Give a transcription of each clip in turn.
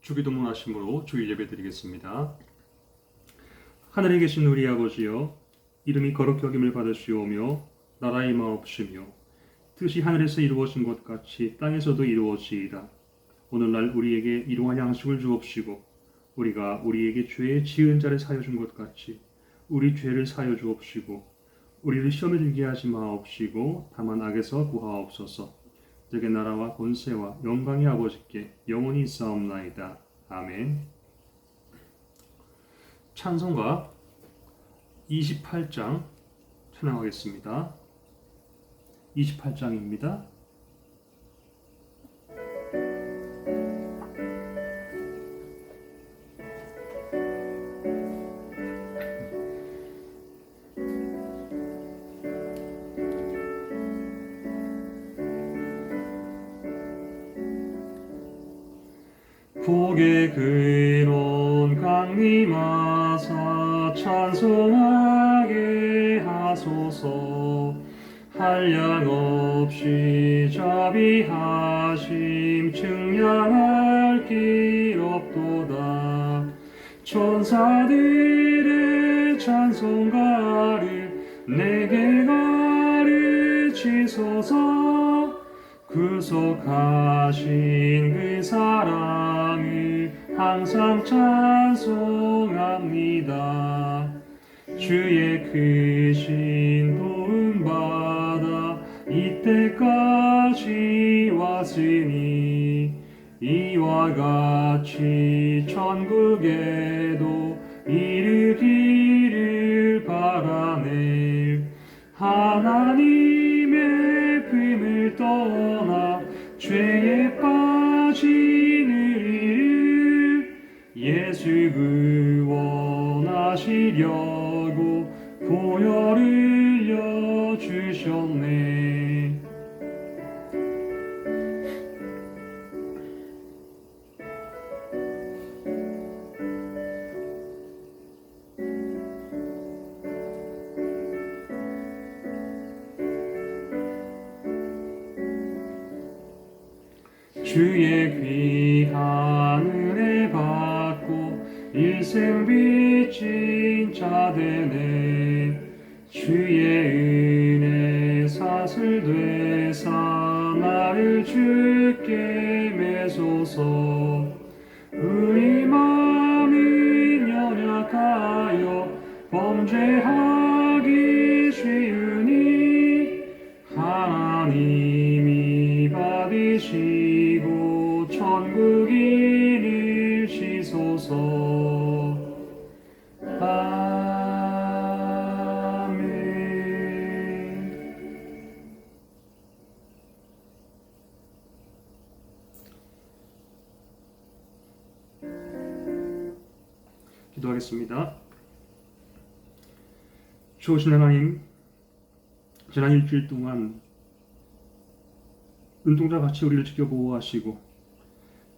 주기도문 하심으로 주일 예배 드리겠습니다. 하늘에 계신 우리 아버지여, 이름이 거룩히 여김을 받으시오며 나라의 마옵시며 뜻이 하늘에서 이루어진 것 같이 땅에서도 이루어지이다. 오늘날 우리에게 일용할 양식을 주옵시고 우리가 우리에게 죄에 지은 자를 사여 준 것 같이 우리 죄를 사여 주옵시고 우리를 시험에 들게 하지 마옵시고 다만 악에서 구하옵소서. 저게 나라와 권세와 영광의 아버지께 영원히 있사옵나이다. 아멘. 찬송가 28장 찬양하겠습니다. 28장입니다. 복의 근원 강림하사 찬송하게 하소서. 한량없이 자비하심 측량할 길 없도다. 천사들의 찬송가를 내게 가르치소서. 구속하신 그 사랑을 항상 찬송합니다. 주의 크신 도움 받아 이때까지 왔으니 이와 같이 천국에도 이르기를 바라네. 하나님의 품을 떠나 죄에 빠지는 이를 예수 구원하시려고 보혈을 흘려주셨네. 주의 귀한 은혜 받고 일생 빚진 자 되네. 주의 은혜 사슬 되사 나를 주께 매소서. 우리 마음은 연약하여 범죄하기 쉬우니 하나님이 받으시고 천국 이르시소서. 아멘. 기도하겠습니다. 좋으신 하나님, 지난 일주일 동안 눈동자같이 우리를 지켜보호하시고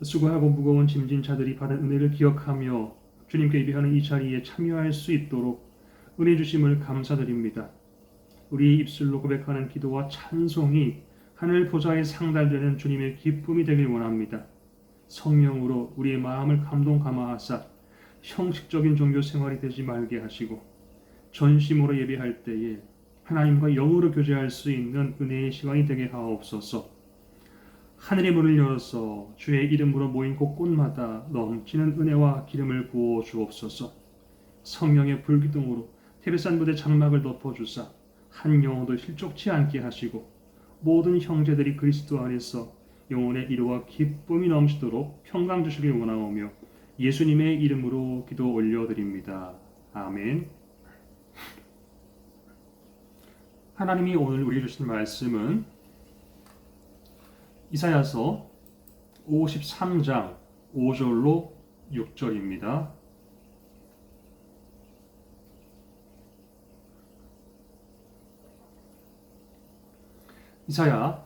수고하고 무거운 짐진 자들이 받은 은혜를 기억하며 주님께 예배하는 이 자리에 참여할 수 있도록 은혜 주심을 감사드립니다. 우리 입술로 고백하는 기도와 찬송이 하늘 보좌에 상달되는 주님의 기쁨이 되길 원합니다. 성령으로 우리의 마음을 감동 감화하사 형식적인 종교 생활이 되지 말게 하시고 전심으로 예배할 때에 하나님과 영으로 교제할 수 있는 은혜의 시간이 되게 하옵소서. 하늘의 문을 열어서 주의 이름으로 모인 곳곳마다 넘치는 은혜와 기름을 부어 주옵소서. 성령의 불기둥으로 테베산 무대 장막을 덮어주사 한 영혼도 실족치 않게 하시고 모든 형제들이 그리스도 안에서 영혼의 이루와 기쁨이 넘치도록 평강 주시길 원하오며 예수님의 이름으로 기도 올려드립니다. 아멘. 하나님이 오늘 우리에게 주신 말씀은 이사야서 53장 5절로 6절입니다. 이사야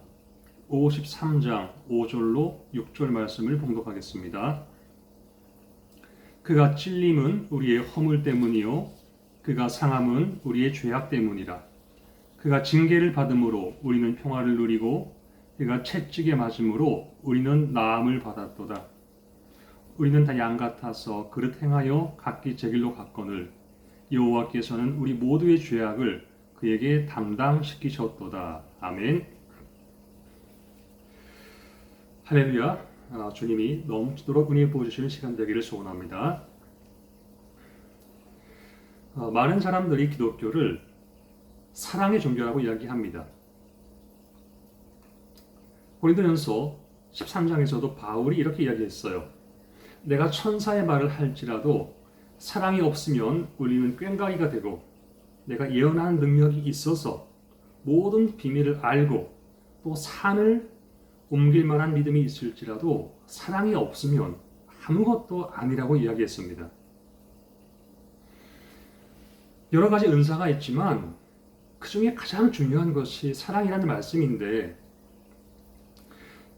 53장 5절로 6절 말씀을 봉독하겠습니다. 그가 찔림은 우리의 허물 때문이요 그가 상함은 우리의 죄악 때문이라. 그가 징계를 받음으로 우리는 평화를 누리고 그가 채찍에 맞음으로 우리는 나음을 받았도다. 우리는 다 양 같아서 그릇 행하여 각기 제 길로 갔거늘 여호와께서는 우리 모두의 죄악을 그에게 담당시키셨도다. 아멘. 할렐루야. 주님이 넘치도록 은혜 부어주시는 시간 되기를 소원합니다. 많은 사람들이 기독교를 사랑의 종교라고 이야기합니다. 고린도전서 13장에서도 바울이 이렇게 이야기했어요. 내가 천사의 말을 할지라도 사랑이 없으면 우리는 꽹과리가 되고, 내가 예언하는 능력이 있어서 모든 비밀을 알고 또 산을 옮길 만한 믿음이 있을지라도 사랑이 없으면 아무것도 아니라고 이야기했습니다. 여러 가지 은사가 있지만 그 중에 가장 중요한 것이 사랑이라는 말씀인데,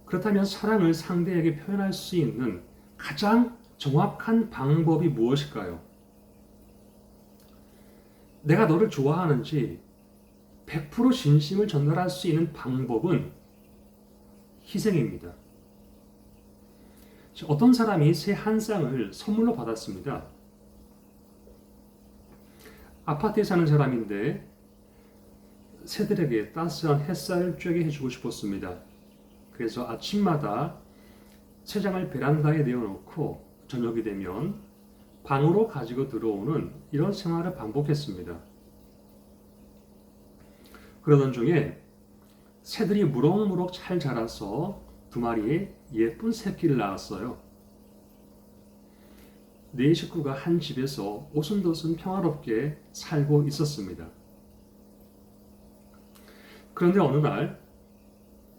그렇다면 사랑을 상대에게 표현할 수 있는 가장 정확한 방법이 무엇일까요? 내가 너를 좋아하는지 100% 진심을 전달할 수 있는 방법은 희생입니다. 어떤 사람이 새 한 쌍을 선물로 받았습니다. 아파트에 사는 사람인데 새들에게 따스한 햇살을 쬐게 해주고 싶었습니다. 그래서 아침마다 새 장을 베란다에 내어놓고 저녁이 되면 방으로 가지고 들어오는 이런 생활을 반복했습니다. 그러던 중에 새들이 무럭무럭 잘 자라서 2마리의 예쁜 새끼를 낳았어요. 네 식구가 한 집에서 오순도순 평화롭게 살고 있었습니다. 그런데 어느 날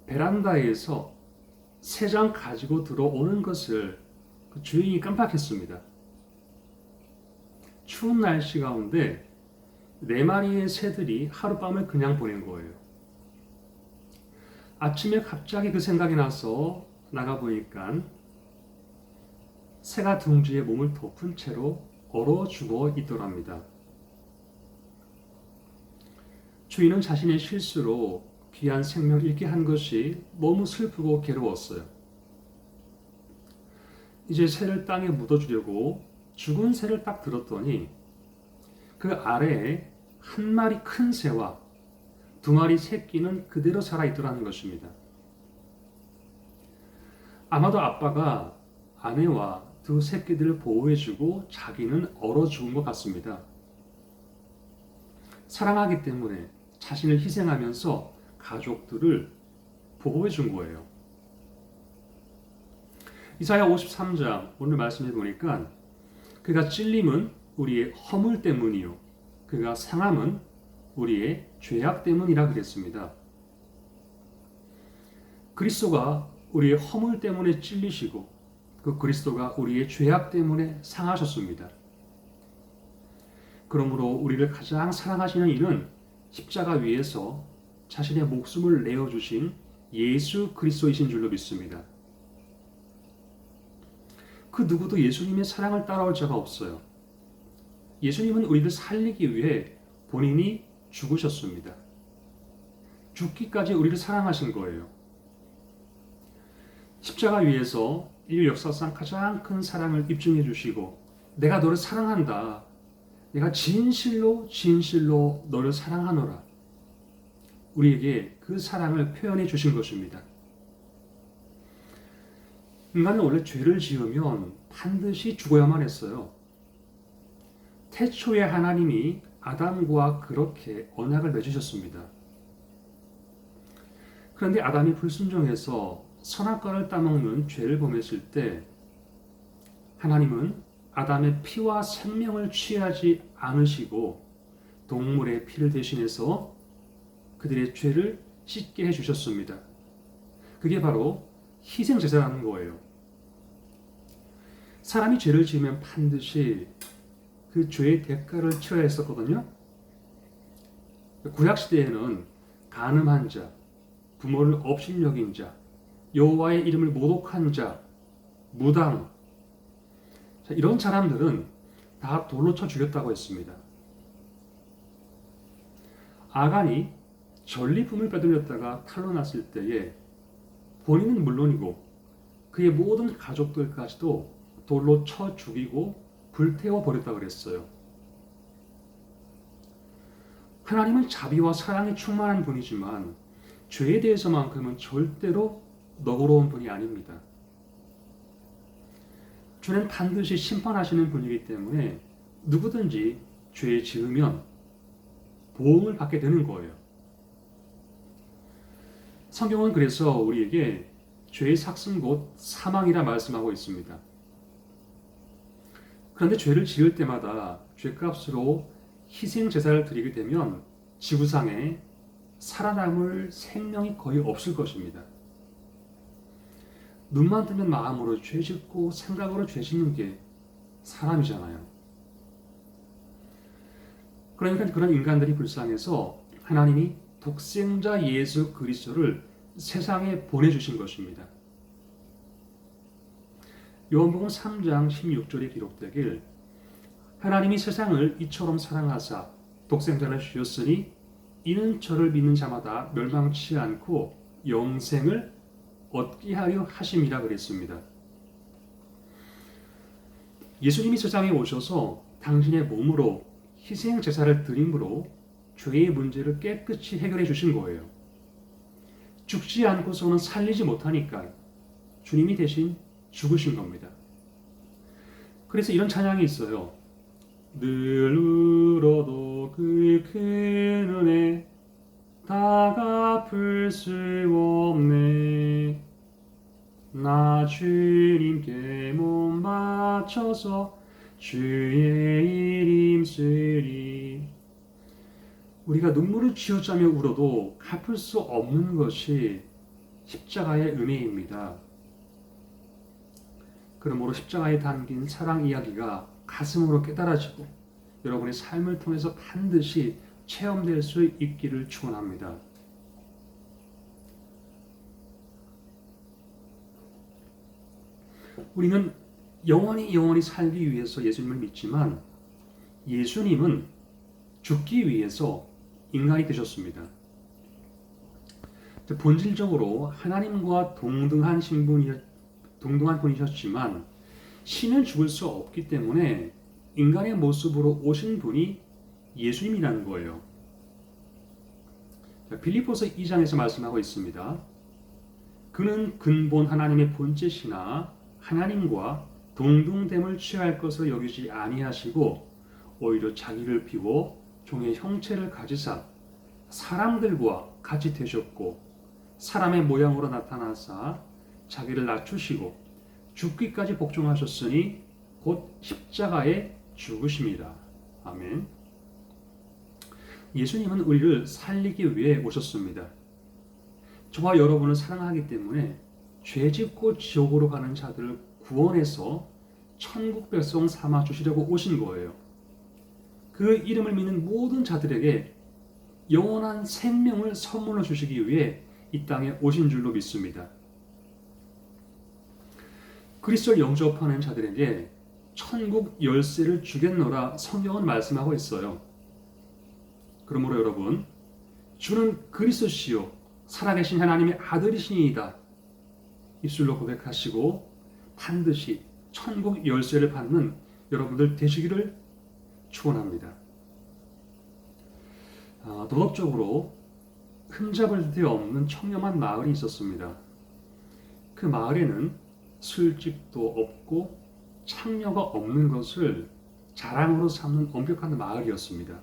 베란다에서 새 장 가지고 들어오는 것을 그 주인이 깜빡했습니다. 추운 날씨 가운데 4마리의 새들이 하룻밤을 그냥 보낸 거예요. 아침에 갑자기 그 생각이 나서 나가보니까 새가 둥지에 몸을 덮은 채로 얼어 죽어 있더랍니다. 주인은 자신의 실수로 귀한 생명을 잃게 한 것이 너무 슬프고 괴로웠어요. 이제 새를 땅에 묻어주려고 죽은 새를 딱 들었더니 그 아래에 1마리 큰 새와 2마리 새끼는 그대로 살아있더라는 것입니다. 아마도 아빠가 아내와 2 새끼들을 보호해주고 자기는 얼어 죽은 것 같습니다. 사랑하기 때문에 자신을 희생하면서 가족들을 보호해 준 거예요. 이사야 53장 오늘 말씀해 보니까 그가 찔림은 우리의 허물 때문이요 그가 상함은 우리의 죄악 때문이라 그랬습니다. 그리스도가 우리의 허물 때문에 찔리시고 그 그리스도가 우리의 죄악 때문에 상하셨습니다. 그러므로 우리를 가장 사랑하시는 이는 십자가 위에서 자신의 목숨을 내어주신 예수 그리스도이신 줄로 믿습니다. 그 누구도 예수님의 사랑을 따라올 자가 없어요. 예수님은 우리를 살리기 위해 본인이 죽으셨습니다. 죽기까지 우리를 사랑하신 거예요. 십자가 위에서 인류 역사상 가장 큰 사랑을 입증해 주시고, 내가 너를 사랑한다. 내가 진실로 너를 사랑하노라. 우리에게 그 사랑을 표현해 주신 것입니다. 인간은 원래 죄를 지으면 반드시 죽어야만 했어요. 태초에 하나님이 아담과 그렇게 언약을 맺으셨습니다. 그런데 아담이 불순종해서 선악과를 따먹는 죄를 범했을 때 하나님은 아담의 피와 생명을 취하지 않으시고 동물의 피를 대신해서 그들의 죄를 씻게 해주셨습니다. 그게 바로 희생제사라는 거예요. 사람이 죄를 지으면 반드시 그 죄의 대가를 치러야 했었거든요. 구약시대에는 간음한 자, 부모를 업신여긴 자, 여호와의 이름을 모독한 자, 무당, 이런 사람들은 다 돌로 쳐 죽였다고 했습니다. 아간이 전리품을 빼돌렸다가 탈로났을 때에 본인은 물론이고 그의 모든 가족들까지도 돌로 쳐 죽이고 불태워 버렸다 그랬어요. 하나님은 자비와 사랑이 충만한 분이지만 죄에 대해서만큼은 절대로 너그러운 분이 아닙니다. 주는 반드시 심판하시는 분이기 때문에 누구든지 죄 지으면 보응을 받게 되는 거예요. 성경은 그래서 우리에게 죄의 삭슨 곧 사망이라 말씀하고 있습니다. 그런데 죄를 지을 때마다 죄값으로 희생 제사를 드리게 되면 지구상에 살아남을 생명이 거의 없을 것입니다. 눈만 뜨면 마음으로 죄 짓고 생각으로 죄 짓는 게 사람이잖아요. 그러니까 그런 인간들이 불쌍해서 하나님이 독생자 예수 그리스도를 세상에 보내주신 것입니다. 요한복음 3장 16절에 기록되길 하나님이 세상을 이처럼 사랑하사 독생자를 주셨으니 이는 저를 믿는 자마다 멸망치 않고 영생을 얻게 하려 하심이라 그랬습니다. 예수님이 세상에 오셔서 당신의 몸으로 희생 제사를 드림으로 죄의 문제를 깨끗이 해결해 주신 거예요. 죽지 않고서는 살리지 못하니까 주님이 대신 죽으신 겁니다. 그래서 이런 찬양이 있어요. 늘 울어도 그 큰 은혜 다 갚을 수 없네. 나 주님께 몸 바쳐서 주의 일 힘쓰리. 우리가 눈물을 쥐어짜며 울어도 갚을 수 없는 것이 십자가의 은혜입니다. 그러므로 십자가에 담긴 사랑 이야기가 가슴으로 깨달아지고 여러분의 삶을 통해서 반드시 체험될 수 있기를 축원합니다. 우리는 영원히 살기 위해서 예수님을 믿지만 예수님은 죽기 위해서 인간이 되셨습니다. 본질적으로 하나님과 동등한 분이셨지만 신은 죽을 수 없기 때문에 인간의 모습으로 오신 분이 예수님이라는 거예요. 빌립보서 2장에서 말씀하고 있습니다. 그는 근본 하나님의 본체시나 하나님과 동등됨을 취할 것을 여기지 아니하시고 오히려 자기를 비워 종의 형체를 가지사 사람들과 같이 되셨고 사람의 모양으로 나타나사 자기를 낮추시고 죽기까지 복종하셨으니 곧 십자가에 죽으심이라. 아멘. 예수님은 우리를 살리기 위해 오셨습니다. 저와 여러분을 사랑하기 때문에 죄짓고 지옥으로 가는 자들을 구원해서 천국 백성 삼아 주시려고 오신 거예요. 그 이름을 믿는 모든 자들에게 영원한 생명을 선물로 주시기 위해 이 땅에 오신 줄로 믿습니다. 그리스도를 영접하는 자들에게 천국 열쇠를 주겠노라 성경은 말씀하고 있어요. 그러므로 여러분, 주는 그리스도시요 살아계신 하나님의 아들이시니이다. 입술로 고백하시고 반드시 천국 열쇠를 받는 여러분들 되시기를 축원합니다. 도덕적으로 흠잡을 데 없는 청렴한 마을이 있었습니다. 그 마을에는 술집도 없고 창녀가 없는 것을 자랑으로 삼는 엄격한 마을이었습니다.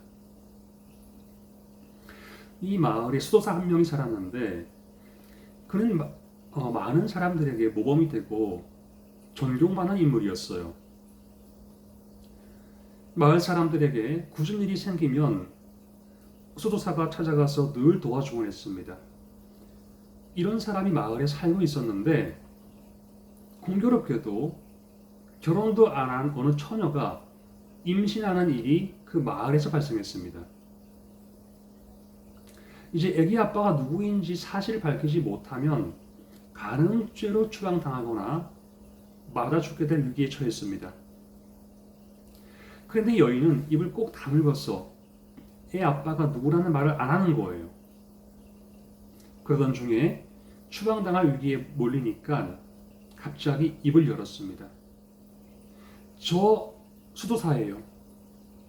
이 마을에 수도사 한 명이 살았는데 그는 많은 사람들에게 모범이 되고 존경받는 인물이었어요. 마을 사람들에게 굳은 일이 생기면 수도사가 찾아가서 늘 도와주곤 했습니다. 이런 사람이 마을에 살고 있었는데 공교롭게도 결혼도 안 한 어느 처녀가 임신하는 일이 그 마을에서 발생했습니다. 이제 아기 아빠가 누구인지 사실을 밝히지 못하면 간음죄로 추방당하거나 맞아 죽게 될 위기에 처했습니다. 그런데 여인은 입을 꼭 다물고서 애 아빠가 누구라는 말을 안 하는 거예요. 그러던 중에 추방당할 위기에 몰리니까 갑자기 입을 열었습니다. 저 수도사예요.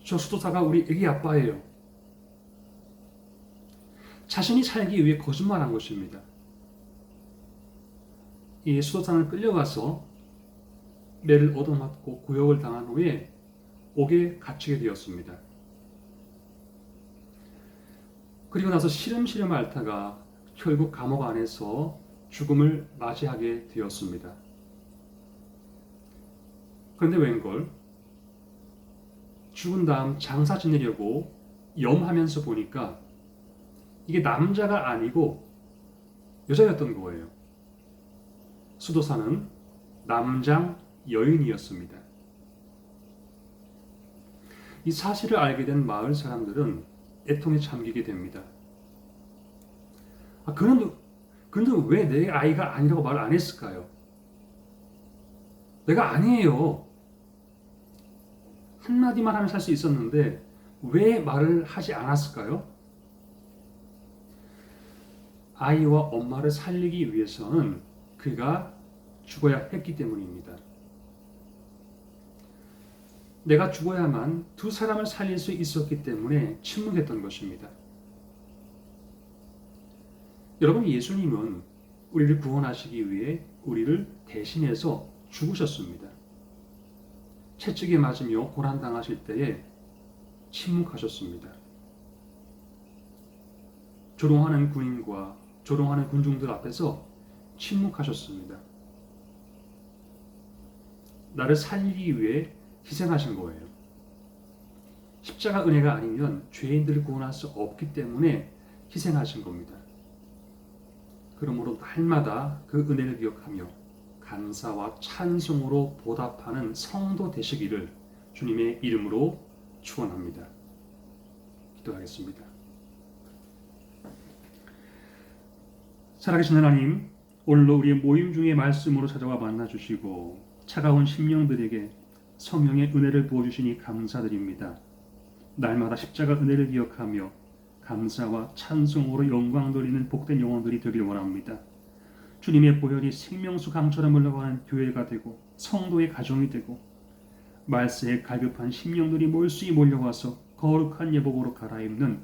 저 수도사가 우리 애기 아빠예요. 자신이 살기 위해 거짓말한 것입니다. 이 수도사는 끌려가서 매를 얻어맞고 구역을 당한 후에 옥에 갇히게 되었습니다. 그리고 나서 시름시름 앓다가 결국 감옥 안에서 죽음을 맞이하게 되었습니다. 그런데 웬걸 죽은 다음 장사 지내려고 염하면서 보니까 이게 남자가 아니고 여자였던 거예요. 수도사는 남장 여인이었습니다. 이 사실을 알게 된 마을 사람들은 애통에 잠기게 됩니다. 그는 왜 내 아이가 아니라고 말을 안 했을까요? 내가 아니에요. 한마디만 하면 살 수 있었는데 왜 말을 하지 않았을까요? 아이와 엄마를 살리기 위해서는 그가 죽어야 했기 때문입니다. 내가 죽어야만 두 사람을 살릴 수 있었기 때문에 침묵했던 것입니다. 여러분, 예수님은 우리를 구원하시기 위해 우리를 대신해서 죽으셨습니다. 채찍에 맞으며 고난당하실 때에 침묵하셨습니다. 조롱하는 군인과 조롱하는 군중들 앞에서 침묵하셨습니다. 나를 살리기 위해 희생하신 거예요. 십자가 은혜가 아니면 죄인들을 구원할 수 없기 때문에 희생하신 겁니다. 그러므로 날마다 그 은혜를 기억하며 감사와 찬송으로 보답하는 성도 되시기를 주님의 이름으로 축원합니다. 기도하겠습니다. 살아계신 하나님, 오늘도 우리의 모임 중에 말씀으로 찾아와 만나주시고 차가운 심령들에게 성령의 은혜를 부어주시니 감사드립니다. 날마다 십자가 은혜를 기억하며 감사와 찬송으로 영광 돌리는 복된 영혼들이 되길 원합니다. 주님의 보혈이 생명수 강처럼 흘러가는 교회가 되고 성도의 가정이 되고 말세에 갈급한 심령들이 몰수히 몰려와서 거룩한 예복으로 갈아입는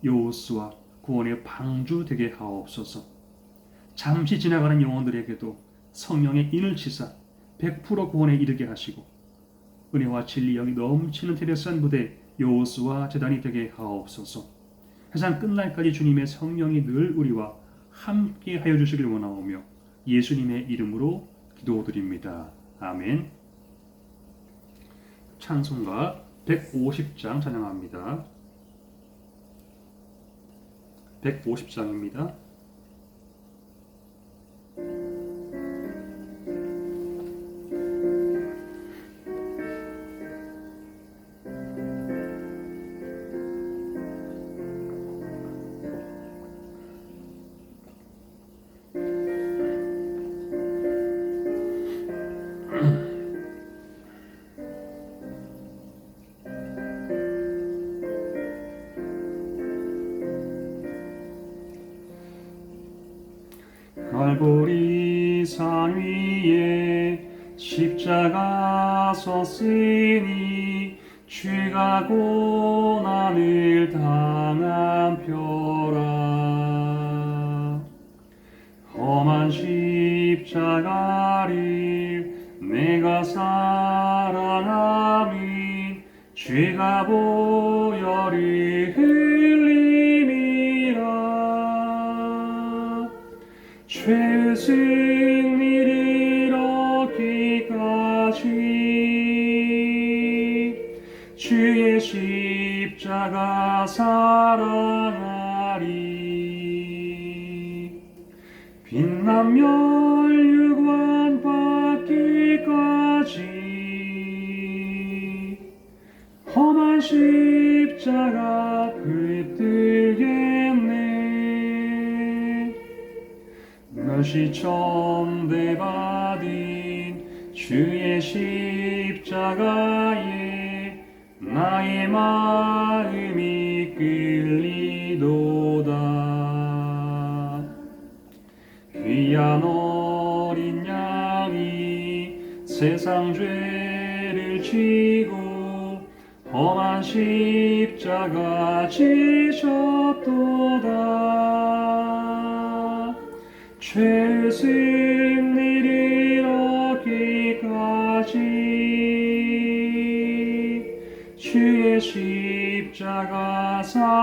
여호수아 구원의 방주 되게 하옵소서. 잠시 지나가는 영혼들에게도 성령의 인을 치사 100% 구원에 이르게 하시고 은혜와 진리 영이 넘치는 테레스한 부대 여호수아 제단이 되게 하옵소서. 세상 끝날까지 주님의 성령이 늘 우리와 함께 하여 주시길 원하오며 예수님의 이름으로 기도드립니다. 아멘. 찬송가 150장 찬양합니다. 150장입니다. 갈보리 산 위에 십자가 섰으니 죄가 고난을 당한 표라. 험한 십자가를 내가 사랑함이 죄가 보혈을 흘림이라. 죄의 승리를 얻기까지 주의 십자가 사랑하리. 빛나며 유관 받기까지 험한 십자가 붙들겠네. 멸시 천대받은 주의 십자가에 나의 마음이 끌리도다. 귀한 어린 양이 세상 죄를 십자가를 지고 험한 십자가 지셨도다. 죄 승리를 얻기까지 주의 십자가 사랑하리.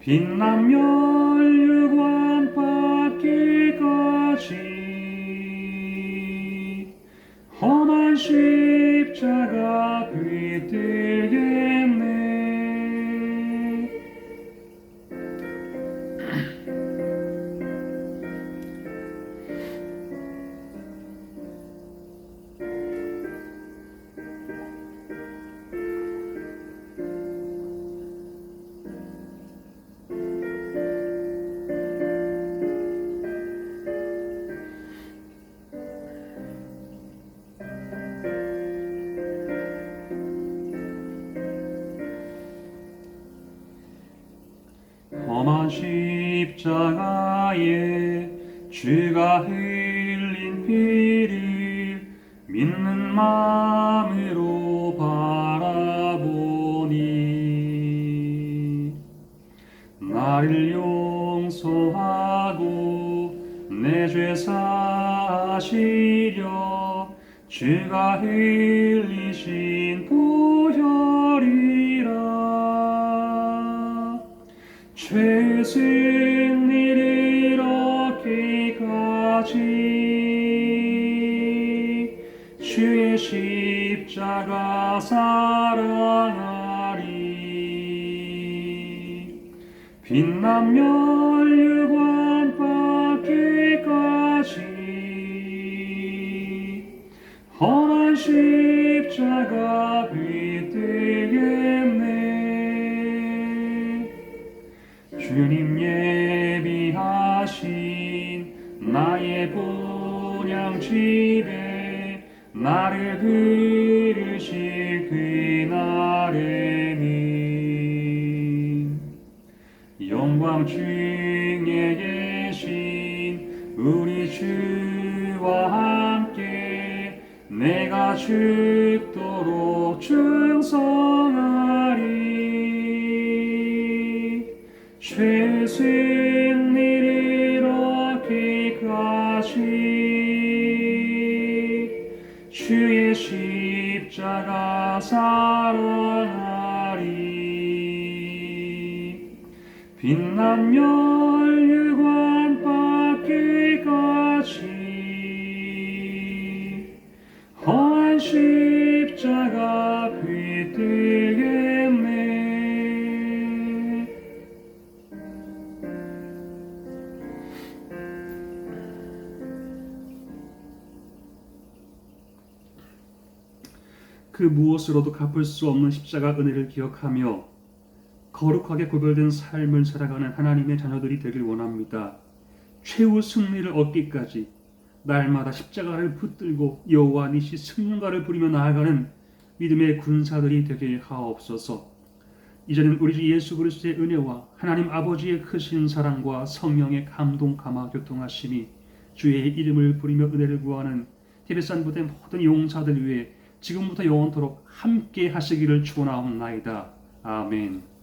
빛난 면류관 받기까지 험한 십자가 붙들겠네. 험한 십자가에 주가 흘린 피를 믿는 마음으로 바라보니 나를 용서하고 내 죄 사하시려 주가 흘리신 보혈이라. 죄 승리를 얻기까지 주의 십자가 사랑하리. 빛난 면류관 받기까지 험한 십자가 붙들겠네. 주님 예비하신 나의 본향집에 나를 부르실 그날에는 영광 중에 계신 우리 주와 함께 내가 죽도록 충성하리. 죄 승리를 얻기까지 주의 십자가 사랑하리. 빛난 면류관 받기까지 험한 십자가 붙들겠네. 그 무엇으로도 갚을 수 없는 십자가 은혜를 기억하며 거룩하게 구별된 삶을 살아가는 하나님의 자녀들이 되길 원합니다. 최후 승리를 얻기까지 날마다 십자가를 붙들고 여호와 니시 승리가를 부리며 나아가는 믿음의 군사들이 되게 하옵소서. 이제는 우리 주 예수 그리스도의 은혜와 하나님 아버지의 크신 사랑과 성령의 감동 감화 교통하심이 주의 이름을 부리며 은혜를 구하는 티베산 부대 모든 용사들 위해 지금부터 영원토록 함께 하시기를 축원하옵나이다. 아멘.